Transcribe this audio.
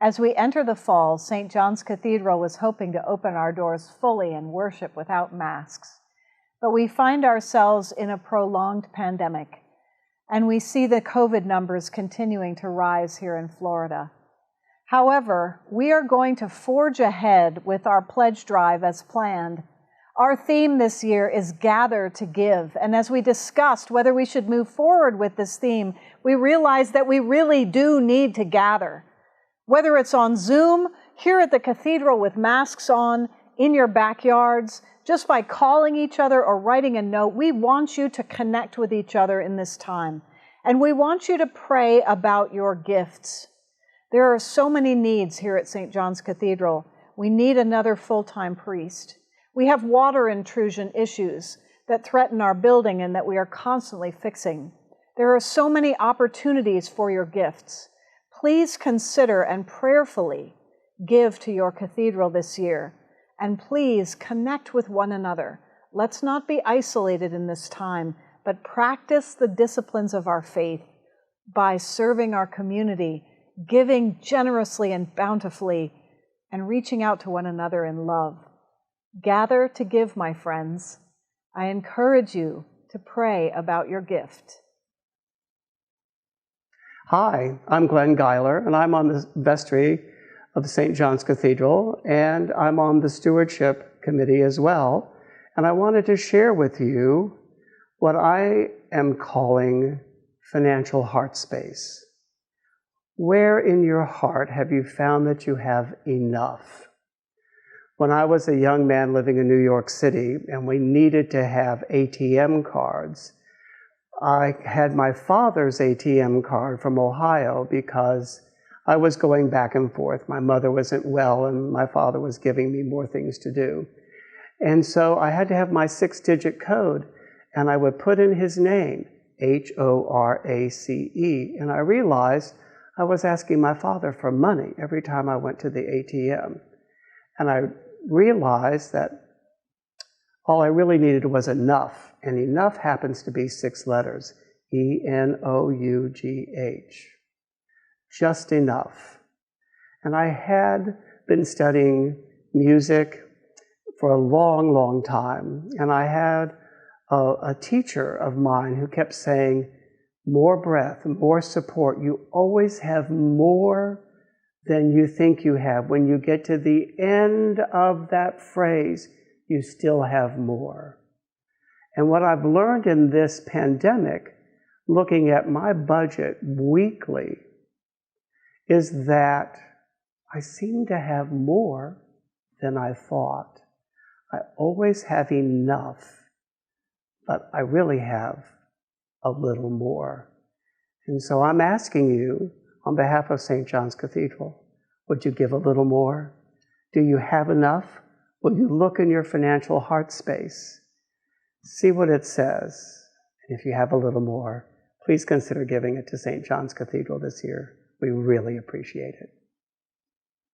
As we enter the fall, St. John's Cathedral was hoping to open our doors fully and worship without masks. But we find ourselves in a prolonged pandemic, and we see the COVID numbers continuing to rise here in Florida. However, we are going to forge ahead with our pledge drive as planned. Our theme this year is Gather to Give, and as we discussed whether we should move forward with this theme, we realized that we really do need to gather. Whether it's on Zoom, here at the cathedral with masks on, in your backyards, just by calling each other or writing a note, we want you to connect with each other in this time. And we want you to pray about your gifts. There are so many needs here at St. John's Cathedral. We need another full-time priest. We have water intrusion issues that threaten our building and that we are constantly fixing. There are so many opportunities for your gifts. Please consider and prayerfully give to your cathedral this year. And please connect with one another. Let's not be isolated in this time, but practice the disciplines of our faith by serving our community, giving generously and bountifully, and reaching out to one another in love. Gather to give, my friends. I encourage you to pray about your gift. Hi, I'm Glenn Geiler, and I'm on the vestry of St. John's Cathedral, and I'm on the stewardship committee as well. And I wanted to share with you what I am calling financial heart space. Where in your heart have you found that you have enough? When I was a young man living in New York City and we needed to have ATM cards, I had my father's ATM card from Ohio because I was going back and forth. My mother wasn't well and my father was giving me more things to do. And so I had to have my 6-digit code, and I would put in his name, Horace, and I realized I was asking my father for money every time I went to the ATM. And I realized that all I really needed was enough, and enough happens to be 6 letters, Enough. Just enough. And I had been studying music for a long, long time, and I had a teacher of mine who kept saying, more breath, more support. You always have more than you think you have. When you get to the end of that phrase, you still have more. And what I've learned in this pandemic, looking at my budget weekly, is that I seem to have more than I thought. I always have enough, but I really have a little more. And so I'm asking you, on behalf of St. John's Cathedral, would you give a little more? Do you have enough? Will you look in your financial heart space? See what it says. And if you have a little more, please consider giving it to St. John's Cathedral this year. We really appreciate it.